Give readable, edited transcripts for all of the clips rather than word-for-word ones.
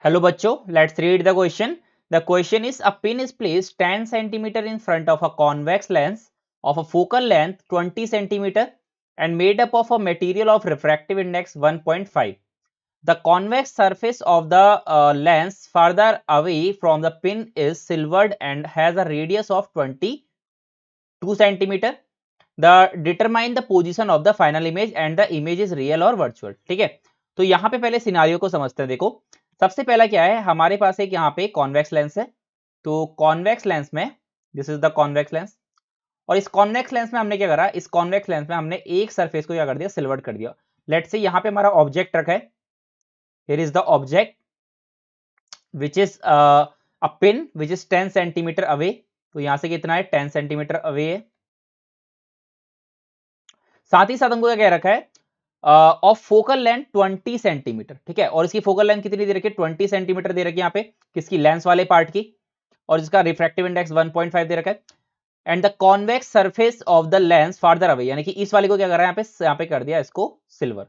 Hello बच्चों, let's read the question. The question is a pin is placed 10 centimeter in front of a convex lens of a focal length 20 centimeter and made up of a material of refractive index 1.5. The convex surface of the lens farther away from the pin is silvered and has a radius of 22 centimeter. The determine the position of the final image and the image is real or virtual. ठीक है, तो यहाँ पे पहले scenario को समझते हैं। देखो, सबसे पहला क्या है, हमारे पास एक यहाँ पे कॉन्वेक्स लेंस है। तो कॉन्वेक्स लेंस में this is the convex lens, और इस कॉन्वेक्स लेंस में हमने क्या करा, इस कॉन्वेक्स लेंस में हमने एक सरफेस को क्या कर दिया, सिल्वर्ड कर दिया। लेट्स से यहाँ पे हमारा ऑब्जेक्ट रखा है, here is the object which is a pin which is 10 centimetre away. तो यहाँ से कितना है, 10 सेंटीमीटर अवे है। साथ ही साथ हमको क्या कह रखा है, ऑफ फोकल लेंथ 20 सेंटीमीटर। ठीक है, और इसकी फोकल लेंथ कितनी दे रखी है, 20 सेंटीमीटर दे रखी है यहाँ पे, किसकी, लेंस वाले पार्ट की, और इसका रिफ्रैक्टिव इंडेक्स 1.5 दे रखा है। And the convex surface of the lens farther away, यानी कि इस वाले को क्या कर रहा है, यहाँ पे कर दिया इसको सिल्वर,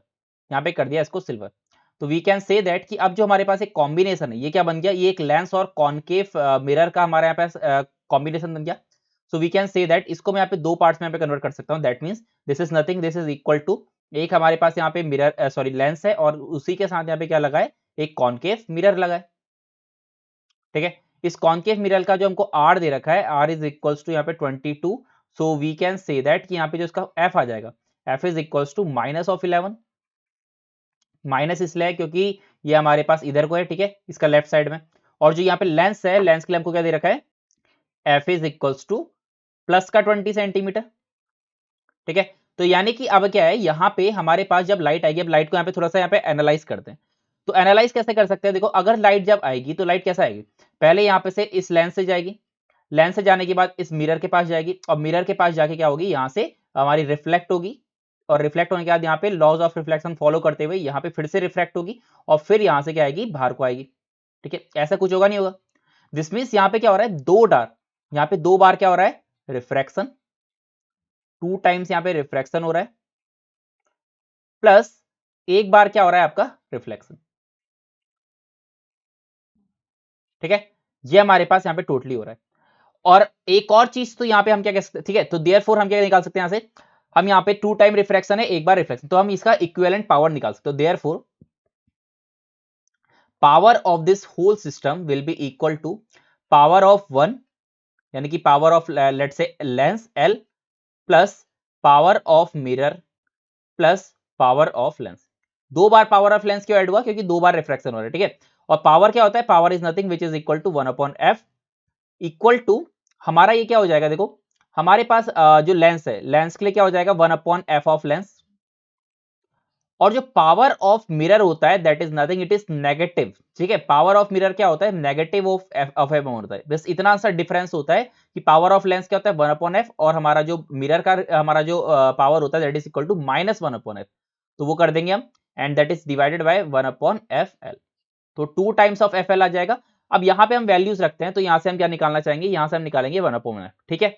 यहाँ पे कर दिया इसको सिल्वर। तो वी कैन से दैट कि अब जो हमारे पास एक कॉम्बिनेशन है, ये क्या बन गया, ये एक लेंस और कॉनकेव मिरर का हमारे यहाँ पे कॉम्बिनेशन बन गया। So we can say that, इसको मैं यहाँ पे दो पार्ट्स में यहाँ पे कन्वर्ट कर सकता हूँ। That means this is nothing, this is equal to, एक हमारे पास यहाँ पे मिरर सॉरी लेंस है और उसी के साथ यहाँ पे क्या लगा है, एक कॉनकेव मिरर लगा है। ठीक है, इस कॉनकेव मिरर का जो हमको आर दे रखा है, आर इज इक्वल्स टू यहाँ पे 22। So we can say that कि यहाँ पे जो इसका एफ आ जाएगा, F is equals to minus of 11। Minus इसलिए है क्योंकि ये हमारे पास इधर को है, ठीक है, इसका लेफ्ट साइड में। और जो यहाँ पे लेंस है, लेंस के लिए हमको क्या दे रखा है, F is equals two plus का 20 सेंटीमीटर। ठीक है, तो यानी कि अब क्या है, यहाँ पे हमारे पास जब लाइट आएगी, अब लाइट को यहाँ पे थोड़ा सा यहाँ पे एनालाइज करते हैं। तो एनालाइज कैसे कर सकते हैं, देखो, अगर लाइट जब आएगी तो लाइट कैसा आएगी, पहले यहाँ पे से इस लेंस से जाएगी, लेंस से जाने के बाद इस मिरर के पास जाएगी, और मिरर के पास जाके क्या होगी, यहाँ से हमारी रिफ्लेक्ट होगी, और रिफ्लेक्ट होने के बाद यहाँ पे लॉज ऑफ रिफ्लेक्शन फॉलो करते हुए यहाँ पे फिर से रिफ्लेक्ट होगी, और फिर यहाँ से क्या आएगी, बाहर को आएगी। ठीक है, ऐसा कुछ होगा नहीं होगा। दिस मीन्स यहाँ पे क्या हो रहा है, दो बार, यहाँ पे दो बार क्या हो रहा है, रिफ्रैक्शन, 2 टाइम्स यहाँ पे रिफ्रैक्शन हो रहा है, प्लस एक बार क्या हो रहा है, आपका रिफ्लेक्शन। ठीक है, ये हमारे पास यहाँ पे टोटली हो रहा है। और एक और चीज तो यहाँ पे हम क्या कह सकते हैं, ठीक है, तो देयरफॉर हम क्या निकाल सकते हैं, यहाँ से हम यहाँ पे 2 टाइम रिफ्रैक्शन है, एक बार रिफ्लेक्शन, तो हम इसका इक्विवेलेंट पावर निकाल सकते हो। Therefore power of this whole system will be equal to power of 1, यानी कि power of let's say lens L plus power of mirror plus power of lens. दो बार पावर ऑफ लेंस क्यों add हुआ, क्योंकि दो बार रिफ्रैक्शन हो रहा है। ठीक है, और पावर क्या होता है, power is nothing which is equal to 1/f, equal to हमारा ये क्या हो जाएगा, देखो हमारे पास जो लेंस है, लेंस के लिए क्या हो जाएगा, 1/f ऑफ लेंस, और जो पावर ऑफ मिरर होता है that is nothing, it is negative. ठीक है, पावर ऑफ मिरर क्या होता है, नेगेटिव ऑफ एफ होता है, बस इतना सा डिफरेंस होता है कि पावर ऑफ लेंस क्या होता है, 1/f, और हमारा जो मिरर का हमारा जो पावर होता है that is equal to -1/f। तो वो कर देंगे हम, and that is divided by 1/fl, तो 2 टाइम्स ऑफ एफ एल आ जाएगा। अब यहाँ पे हम वैल्यूज रखते हैं, तो यहाँ से हम क्या निकालना चाहेंगे, यहाँ से हम निकालेंगे 1/f। ठीक है,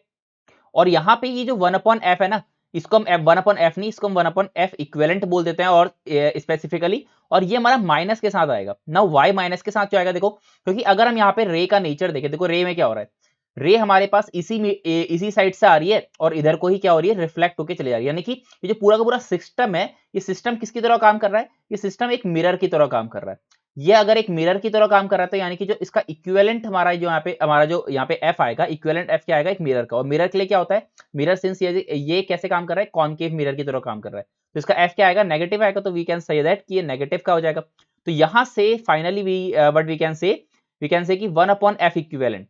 और यहाँ पे ये जो 1/f है ना, इसको हम 1/f नहीं, इसको हम 1/f इक्विवेलेंट बोल देते हैं, और स्पेसिफिकली, और ये हमारा माइनस के साथ आएगा ना, y माइनस के साथ जो आएगा, देखो, क्योंकि अगर हम यहाँ पे रे का नेचर देखें, देखो रे में क्या हो रहा है, रे हमारे पास इसी साइड से आ रही है, और इधर को ही क्या हो रही है, रिफ्लेक्ट होकर चली जा रही है। यानी कि ये जो पूरा का पूरा सिस्टम है, ये सिस्टम किसकी तरह काम कर रहा है, ये सिस्टम एक मिरर की तरह काम कर रहा है। ये अगर एक मिरर की तरह काम कर रहा है, तो यानी कि जो इसका इक्विवेलेंट हमारा जो यहाँ पे हमारा जो यहाँ पे एफ आएगा, इक्विवेलेंट एफ क्या आएगा, एक मिरर का, और मिरर के लिए क्या होता है, मिरर सिंस ये कैसे काम कर रहा है, कॉनकेव मिरर की तरह काम कर रहा है, तो इसका एफ क्या आएगा, नेगेटिव आएगा, तो वी कैन से दैट कि ये नेगेटिव का हो जाएगा। तो यहां से फाइनली व्हाट वी कैन से कि 1/f इक्विवेलेंट,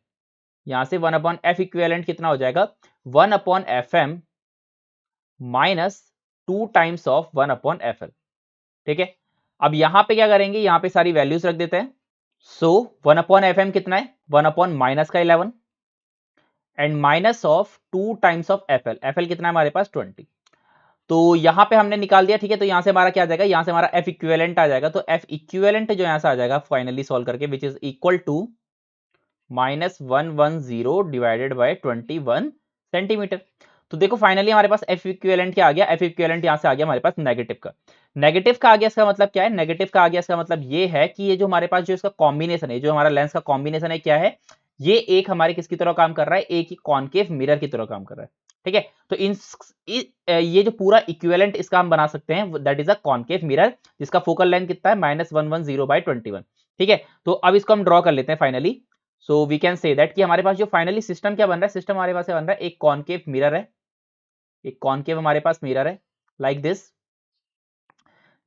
यहां से 1/f इक्विवेलेंट कितना हो जाएगा, 1/fm minus 2 times of 1/fl। ठीक है, अब यहां पे क्या करेंगे, यहां पे सारी वैल्यूज रख देते हैं। सो 1/fm कितना है, 1/ माइनस का 11 and minus of 2 times of FL, FL कितना है हमारे पास 20। तो यहां पे हमने निकाल दिया। ठीक है, तो यहां से हमारा क्या आ जाएगा, यहां से हमारा एफ इक्विवेलेंट आ जाएगा, तो एफ इक्विवेलेंट जो यहां से आ जाएगा फाइनली सॉल्व करके, which is equal to -110 divided by 21 centimetre. तो देखो फाइनली हमारे पास एफ इक्विवेलेंट क्या आ गया, एफ इक्विवेलेंट यहां से आ गया हमारे पास नेगेटिव का। नेगेटिव का आ गया, इसका मतलब क्या है, नेगेटिव का आ गया इसका मतलब ये है कि ये जो हमारे पास जो इसका कॉम्बिनेशन है, जो हमारा लेंस का कॉम्बिनेशन है क्या है, ये एक हमारे किसकी तरह काम कर रहा है, एक ही कॉनकेव मिरर की तरह काम कर रहा है। ठीक है, तो ये जो पूरा इक्विवेलेंट इसका हम बना सकते हैं, that is a concave mirror, जिसका फोकल लेंथ कितना है -110/21। ठीक है, तो अब इसको हम ड्रॉ कर लेते हैं finally. So we can say that कि हमारे पास जो फाइनली सिस्टम क्या बन रहा है, सिस्टम हमारे पास बन रहा है एक कॉनकेव मिरर है, एक कॉनकेव हमारे पास मिरर है लाइक दिस,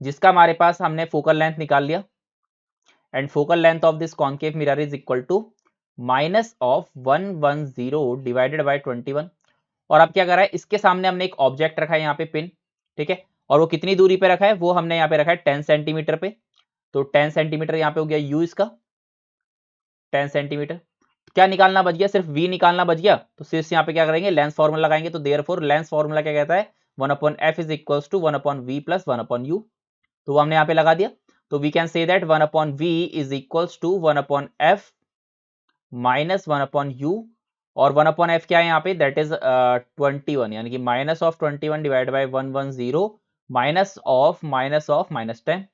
जिसका हमारे पास हमने फोकल लेंथ निकाल लिया, and focal length of this concave mirror is equal to -110/21। और अब क्या कर रहा है, इसके सामने हमने एक ऑब्जेक्ट रखा है यहाँ पे पिन। ठीक है, और वो कितनी दूरी पे रखा है, वो हमने यहाँ पे रखा है 10 सेंटीमीटर पे। तो 10 सेंटीमीटर यहाँ पे हो गया यू इसका, 10 सेंटीमीटर। क्या निकालना बच गया, सिर्फ v निकालना बच गया। तो सिर्फ यहाँ पे क्या करेंगे, लेंस फॉर्मूला लगाएंगे। तो देयरफॉर लेंस फॉर्मूला क्या कहता है, 1/f is equals to 1/v plus 1/u। तो वो हमने यहाँ पे लगा दिया। तो we can say that 1/v is equals to 1/f minus 1/u, और 1/f क्या है यहाँ पे, दैट इज 21, यानी कि -21 डिवाइड बाई 110 -10।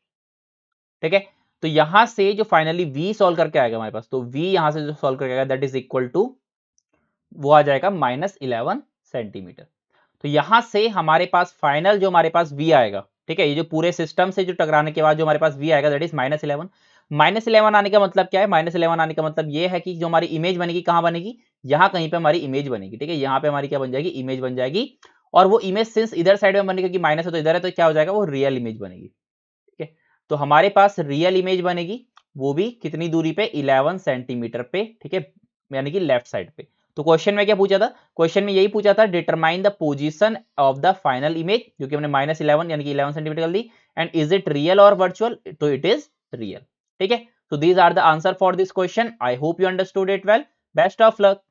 ठीक है, तो यहां से जो फाइनली v सॉल्व करके आएगा हमारे पास, तो v यहां से जो सॉल्व करके आएगा दैट इज इक्वल टू, वो आ जाएगा -11 सेंटीमीटर। तो यहां से हमारे पास फाइनल जो हमारे पास v आएगा, ठीक है, ये जो पूरे सिस्टम से जो टकराने के बाद जो हमारे पास v आएगा दैट इज -11। -11 आने का मतलब क्या है, -11 आने का मतलब ये है कि जो हमारी इमेज बनेगी कहां बनेगी, यहां कहीं पे हमारी इमेज बनेगी। ठीक है, यहां पे हमारी क्या बन जाएगी, इमेज बन जाएगी। और वो इमेज सिंस इधर साइड में बनेगी, क्योंकि माइनस है तो इधर है, तो क्या हो जाएगा, वो रियल इमेज बनेगी। ठीक है, तो हमारे पास रियल इमेज बनेगी, वो भी कितनी दूरी पे, 11 सेंटीमीटर पे। ठीक है, यानी कि लेफ्ट साइड पे। तो क्वेश्चन में क्या पूछा था, क्वेश्चन में यही पूछा था, determine the position of the final image, जो कि हमने -11 यानी कि 11 सेंटीमीटर कर दी, एंड इज इट रियल और वर्चुअल, तो इट इज रियल। ठीक है, so these are the answer for this question. I hope you understood it well. Best of luck.